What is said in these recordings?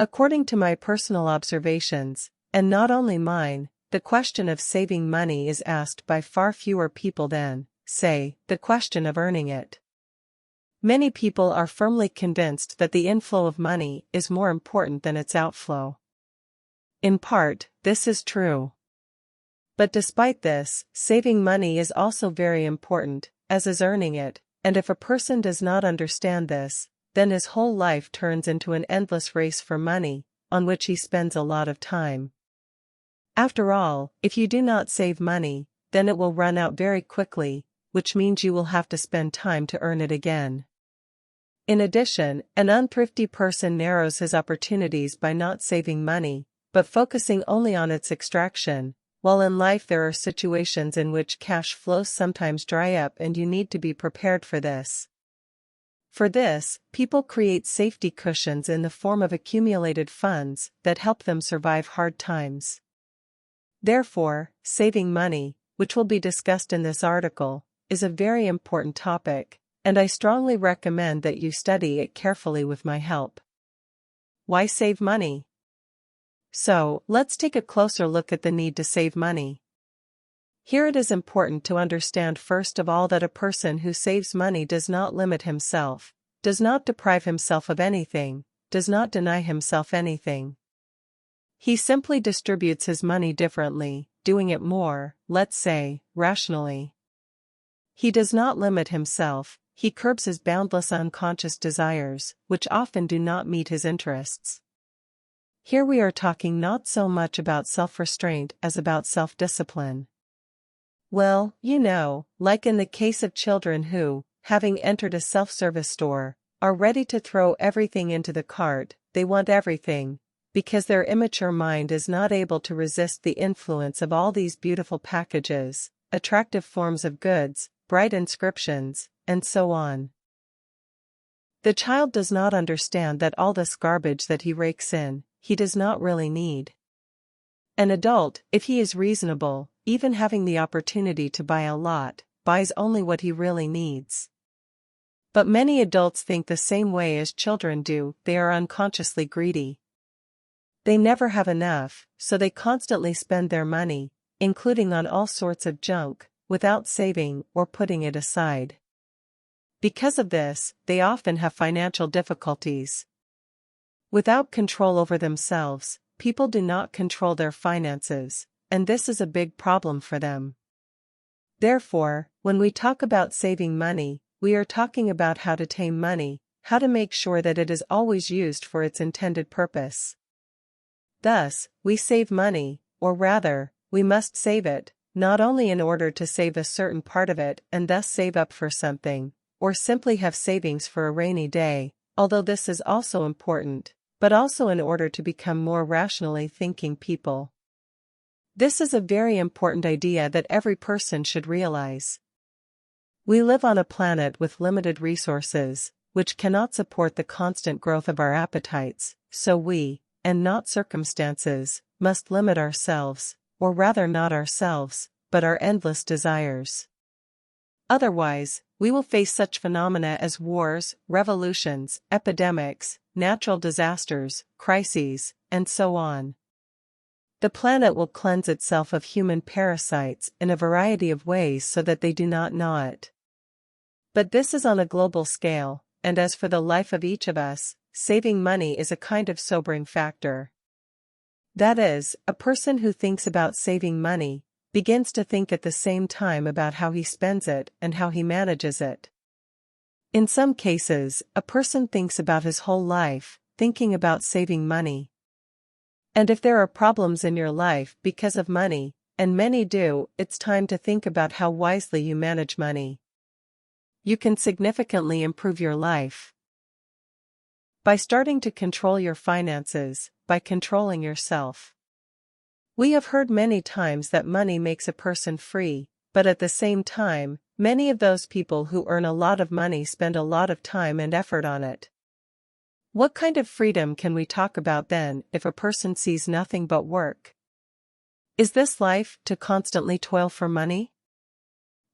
According to my personal observations, and not only mine, the question of saving money is asked by far fewer people than, say, the question of earning it. Many people are firmly convinced that the inflow of money is more important than its outflow. In part, this is true. But despite this, saving money is also very important, as is earning it, and if a person does not understand this, then his whole life turns into an endless race for money, on which he spends a lot of time. After all, if you do not save money, then it will run out very quickly, which means you will have to spend time to earn it again. In addition, an unthrifty person narrows his opportunities by not saving money, but focusing only on its extraction, while in life there are situations in which cash flows sometimes dry up and you need to be prepared for this. For this, people create safety cushions in the form of accumulated funds that help them survive hard times. Therefore, saving money, which will be discussed in this article, is a very important topic, and I strongly recommend that you study it carefully with my help. Why save money? So, let's take a closer look at the need to save money. Here it is important to understand first of all that a person who saves money does not limit himself, does not deprive himself of anything, does not deny himself anything. He simply distributes his money differently, doing it more, let's say, rationally. He does not limit himself, he curbs his boundless unconscious desires, which often do not meet his interests. Here we are talking not so much about self-restraint as about self-discipline. Well, like in the case of children who, having entered a self-service store, are ready to throw everything into the cart, they want everything, because their immature mind is not able to resist the influence of all these beautiful packages, attractive forms of goods, bright inscriptions, and so on. The child does not understand that all this garbage that he rakes in, he does not really need. An adult, if he is reasonable, even having the opportunity to buy a lot, buys only what he really needs. But many adults think the same way as children do, they are unconsciously greedy. They never have enough, so they constantly spend their money, including on all sorts of junk, without saving or putting it aside. Because of this, they often have financial difficulties. Without control over themselves, people do not control their finances, and this is a big problem for them. Therefore, when we talk about saving money, we are talking about how to tame money, how to make sure that it is always used for its intended purpose. Thus, we save money, or rather, we must save it, not only in order to save a certain part of it and thus save up for something, or simply have savings for a rainy day, although this is also important, but also in order to become more rationally thinking people. This is a very important idea that every person should realize. We live on a planet with limited resources, which cannot support the constant growth of our appetites, so we, and not circumstances, must limit ourselves, or rather not ourselves, but our endless desires. Otherwise, we will face such phenomena as wars, revolutions, epidemics, natural disasters, crises, and so on. The planet will cleanse itself of human parasites in a variety of ways so that they do not gnaw it. But this is on a global scale, and as for the life of each of us, saving money is a kind of sobering factor. That is, a person who thinks about saving money begins to think at the same time about how he spends it and how he manages it. In some cases, a person thinks about his whole life, thinking about saving money. And if there are problems in your life because of money, and many do, it's time to think about how wisely you manage money. You can significantly improve your life by starting to control your finances, by controlling yourself. We have heard many times that money makes a person free, but at the same time, many of those people who earn a lot of money spend a lot of time and effort on it. What kind of freedom can we talk about then if a person sees nothing but work? Is this life to constantly toil for money?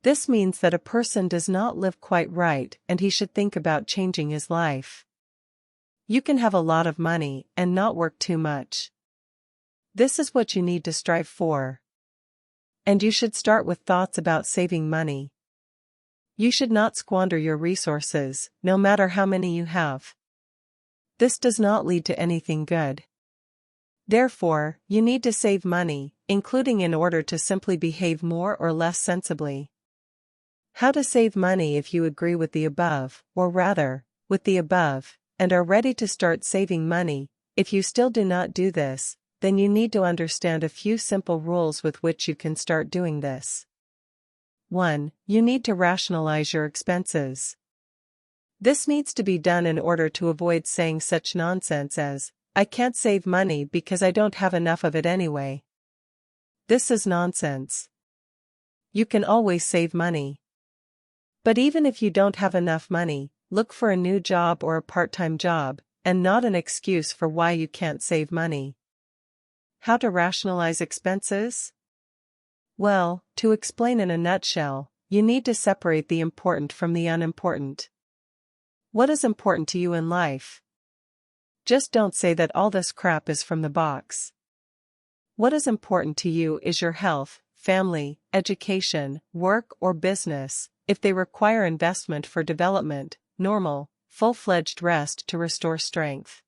This means that a person does not live quite right and he should think about changing his life. You can have a lot of money and not work too much. This is what you need to strive for. And you should start with thoughts about saving money. You should not squander your resources, no matter how many you have. This does not lead to anything good. Therefore, you need to save money, including in order to simply behave more or less sensibly. How to save money? If you agree with the above, or rather, with the above, and are ready to start saving money, if you still do not do this, then you need to understand a few simple rules with which you can start doing this. 1. You need to rationalize your expenses. This needs to be done in order to avoid saying such nonsense as, "I can't save money because I don't have enough of it anyway." This is nonsense. You can always save money. But even if you don't have enough money, look for a new job or a part-time job, and not an excuse for why you can't save money. How to rationalize expenses? Well, to explain in a nutshell, you need to separate the important from the unimportant. What is important to you in life? Just don't say that all this crap is from the box. What is important to you is your health, family, education, work or business, if they require investment for development, normal, full-fledged rest to restore strength.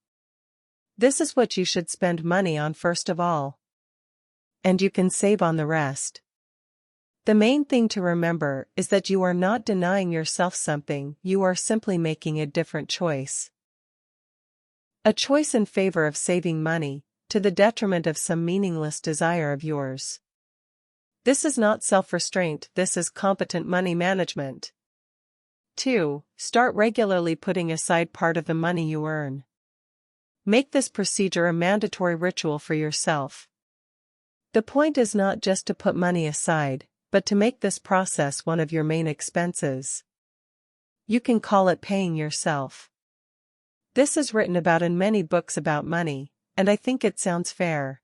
This is what you should spend money on first of all. And you can save on the rest. The main thing to remember is that you are not denying yourself something, you are simply making a different choice. A choice in favor of saving money, to the detriment of some meaningless desire of yours. This is not self-restraint, this is competent money management. 2. Start regularly putting aside part of the money you earn. Make this procedure a mandatory ritual for yourself. The point is not just to put money aside, but to make this process one of your main expenses. You can call it paying yourself. This is written about in many books about money, and I think it sounds fair.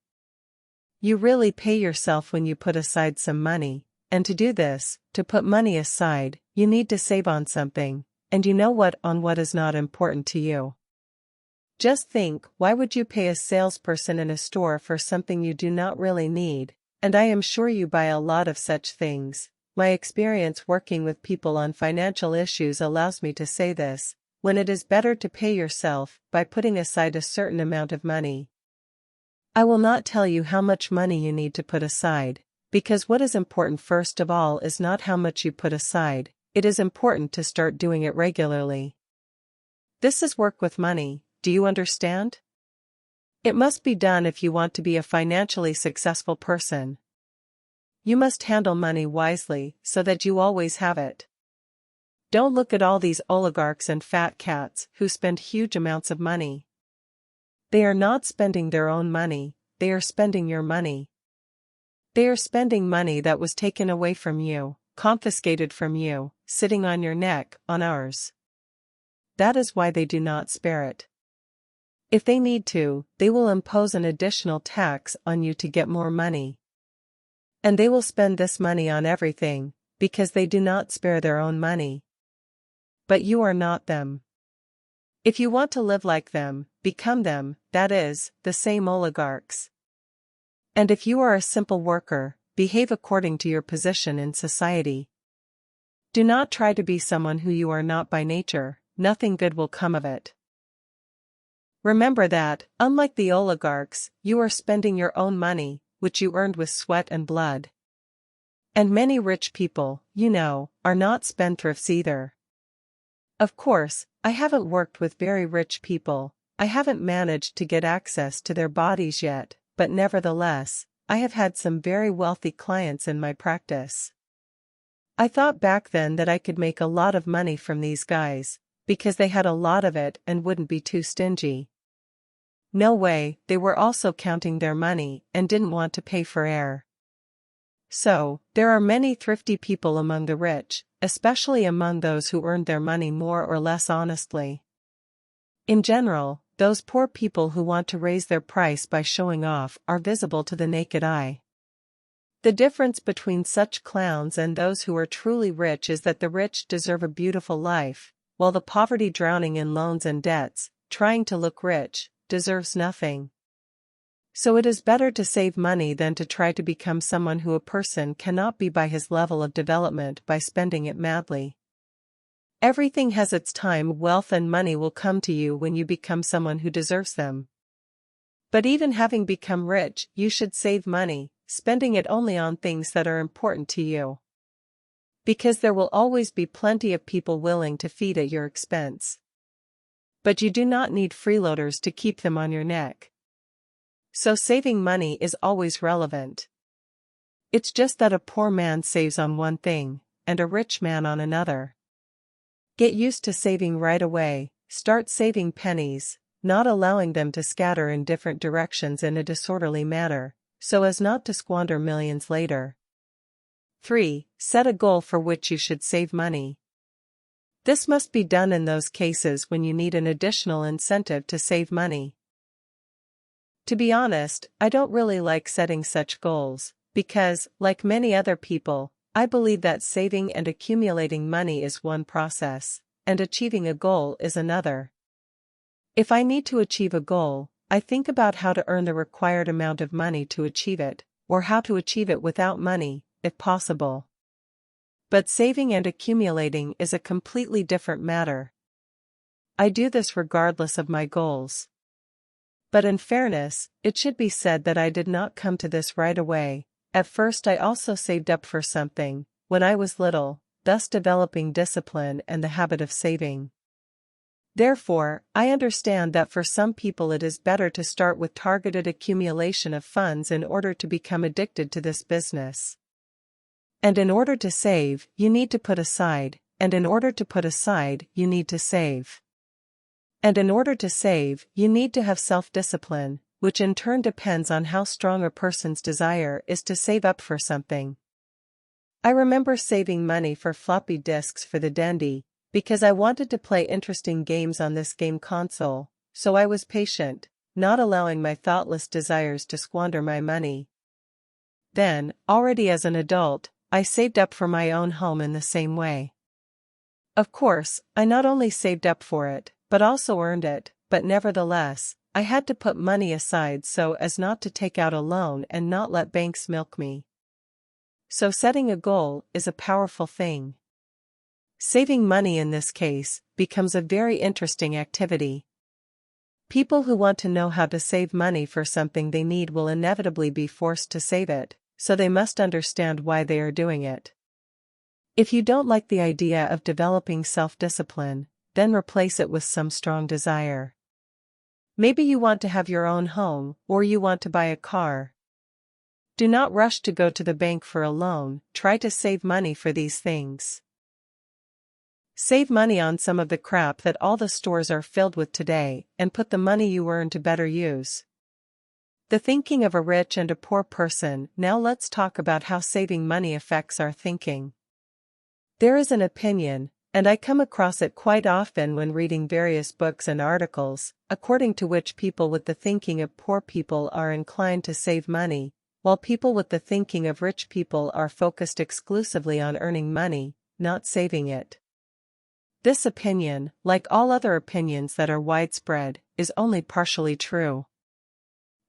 You really pay yourself when you put aside some money, and to do this, to put money aside, you need to save on something, and you know what is not important to you. Just think, why would you pay a salesperson in a store for something you do not really need? And I am sure you buy a lot of such things. My experience working with people on financial issues allows me to say this, when it is better to pay yourself by putting aside a certain amount of money. I will not tell you how much money you need to put aside, because what is important first of all is not how much you put aside, it is important to start doing it regularly. This is work with money, do you understand? It must be done if you want to be a financially successful person. You must handle money wisely so that you always have it. Don't look at all these oligarchs and fat cats who spend huge amounts of money. They are not spending their own money, they are spending your money. They are spending money that was taken away from you, confiscated from you, sitting on your neck, on ours. That is why they do not spare it. If they need to, they will impose an additional tax on you to get more money. And they will spend this money on everything, because they do not spare their own money. But you are not them. If you want to live like them, become them, that is, the same oligarchs. And if you are a simple worker, behave according to your position in society. Do not try to be someone who you are not by nature, nothing good will come of it. Remember that, unlike the oligarchs, you are spending your own money, which you earned with sweat and blood. And many rich people, you know, are not spendthrifts either. Of course, I haven't worked with very rich people, I haven't managed to get access to their bodies yet, but nevertheless, I have had some very wealthy clients in my practice. I thought back then that I could make a lot of money from these guys, because they had a lot of it and wouldn't be too stingy. No way, they were also counting their money and didn't want to pay for air. So, there are many thrifty people among the rich, especially among those who earned their money more or less honestly. In general, those poor people who want to raise their price by showing off are visible to the naked eye. The difference between such clowns and those who are truly rich is that the rich deserve a beautiful life, while the poverty drowning in loans and debts, trying to look rich, deserves nothing. So it is better to save money than to try to become someone who a person cannot be by his level of development by spending it madly. Everything has its time. Wealth and money will come to you when you become someone who deserves them. But even having become rich, you should save money, spending it only on things that are important to you. Because there will always be plenty of people willing to feed at your expense. But you do not need freeloaders to keep them on your neck. So saving money is always relevant. It's just that a poor man saves on one thing, and a rich man on another. Get used to saving right away. Start saving pennies, not allowing them to scatter in different directions in a disorderly manner, so as not to squander millions later. 3. Set a goal for which you should save money. This must be done in those cases when you need an additional incentive to save money. To be honest, I don't really like setting such goals, because, like many other people, I believe that saving and accumulating money is one process, and achieving a goal is another. If I need to achieve a goal, I think about how to earn the required amount of money to achieve it, or how to achieve it without money, if possible. But saving and accumulating is a completely different matter. I do this regardless of my goals. But in fairness, it should be said that I did not come to this right away. At first I also saved up for something, when I was little, thus developing discipline and the habit of saving. Therefore, I understand that for some people it is better to start with targeted accumulation of funds in order to become addicted to this business. And in order to save, you need to put aside, and in order to put aside, you need to save. And in order to save, you need to have self-discipline, which in turn depends on how strong a person's desire is to save up for something. I remember saving money for floppy disks for the Dendy, because I wanted to play interesting games on this game console, so I was patient, not allowing my thoughtless desires to squander my money. Then, already as an adult, I saved up for my own home in the same way. Of course, I not only saved up for it, but also earned it, but nevertheless, I had to put money aside so as not to take out a loan and not let banks milk me. So setting a goal is a powerful thing. Saving money in this case becomes a very interesting activity. People who want to know how to save money for something they need will inevitably be forced to save it, so they must understand why they are doing it. If you don't like the idea of developing self-discipline, then replace it with some strong desire. Maybe you want to have your own home, or you want to buy a car. Do not rush to go to the bank for a loan, try to save money for these things. Save money on some of the crap that all the stores are filled with today, and put the money you earn to better use. The thinking of a rich and a poor person. Now let's talk about how saving money affects our thinking. There is an opinion, and I come across it quite often when reading various books and articles, according to which people with the thinking of poor people are inclined to save money, while people with the thinking of rich people are focused exclusively on earning money, not saving it. This opinion, like all other opinions that are widespread, is only partially true.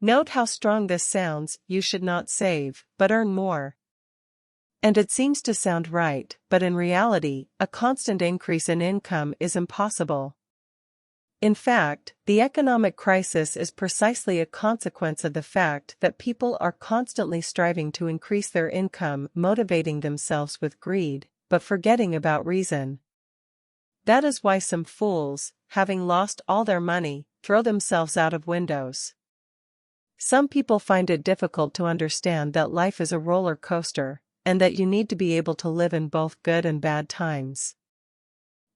Note how strong this sounds: you should not save, but earn more. And it seems to sound right, but in reality, a constant increase in income is impossible. In fact, the economic crisis is precisely a consequence of the fact that people are constantly striving to increase their income, motivating themselves with greed, but forgetting about reason. That is why some fools, having lost all their money, throw themselves out of windows. Some people find it difficult to understand that life is a roller coaster, and that you need to be able to live in both good and bad times.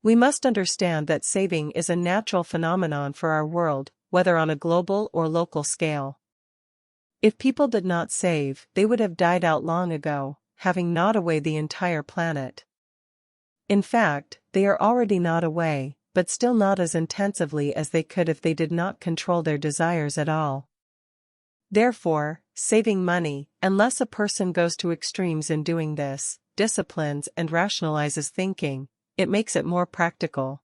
We must understand that saving is a natural phenomenon for our world, whether on a global or local scale. If people did not save, they would have died out long ago, having gnawed away the entire planet. In fact, they are already gnawed away, but still not as intensively as they could if they did not control their desires at all. Therefore, saving money, unless a person goes to extremes in doing this, disciplines and rationalizes thinking, it makes it more practical.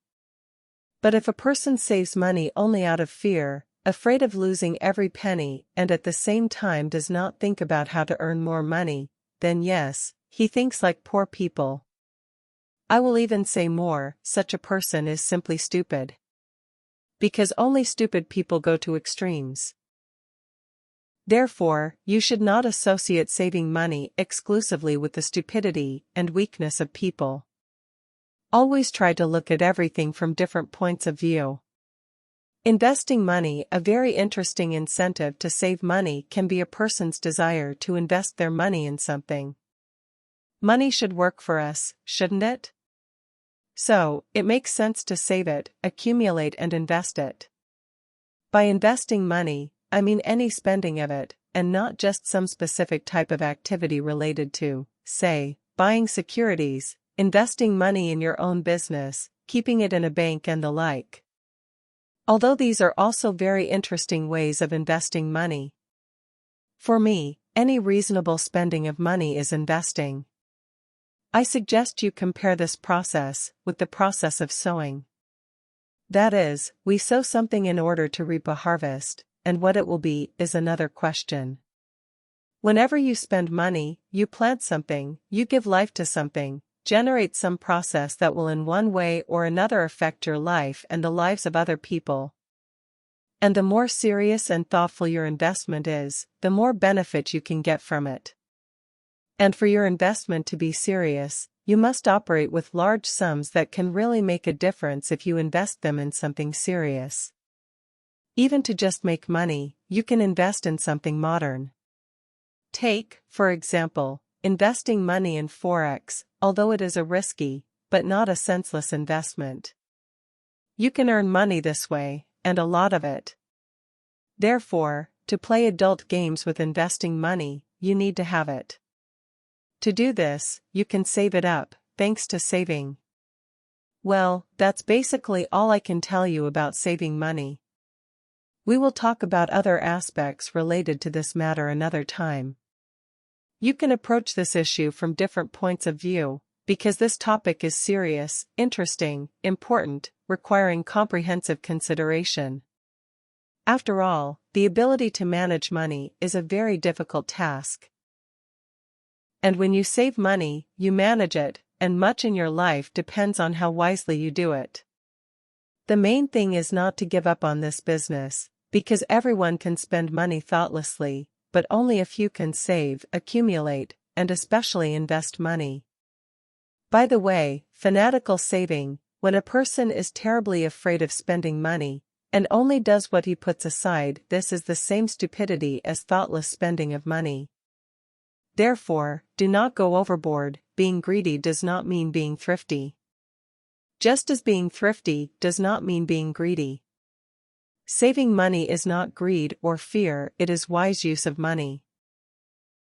But if a person saves money only out of fear, afraid of losing every penny, and at the same time does not think about how to earn more money, then yes, he thinks like poor people. I will even say more, such a person is simply stupid. Because only stupid people go to extremes. Therefore, you should not associate saving money exclusively with the stupidity and weakness of people. Always try to look at everything from different points of view. Investing money. A very interesting incentive to save money can be a person's desire to invest their money in something. Money should work for us, shouldn't it? So, it makes sense to save it, accumulate and invest it. By investing money, I mean any spending of it, and not just some specific type of activity related to, say, buying securities, investing money in your own business, keeping it in a bank and the like. Although these are also very interesting ways of investing money. For me, any reasonable spending of money is investing. I suggest you compare this process with the process of sowing. That is, we sow something in order to reap a harvest, and what it will be is another question. Whenever you spend money, you plant something, you give life to something, generate some process that will in one way or another affect your life and the lives of other people. And the more serious and thoughtful your investment is, the more benefit you can get from it. And for your investment to be serious, you must operate with large sums that can really make a difference if you invest them in something serious. Even to just make money, you can invest in something modern. Take, for example, investing money in Forex, although it is a risky, but not a senseless investment. You can earn money this way, and a lot of it. Therefore, to play adult games with investing money, you need to have it. To do this, you can save it up, thanks to saving. Well, that's basically all I can tell you about saving money. We will talk about other aspects related to this matter another time. You can approach this issue from different points of view, because this topic is serious, interesting, important, requiring comprehensive consideration. After all, the ability to manage money is a very difficult task. And when you save money, you manage it, and much in your life depends on how wisely you do it. The main thing is not to give up on this business, because everyone can spend money thoughtlessly, but only a few can save, accumulate, and especially invest money. By the way, fanatical saving, when a person is terribly afraid of spending money, and only does what he puts aside, this is the same stupidity as thoughtless spending of money. Therefore, do not go overboard. Being greedy does not mean being thrifty. Just as being thrifty does not mean being greedy. Saving money is not greed or fear, it is wise use of money.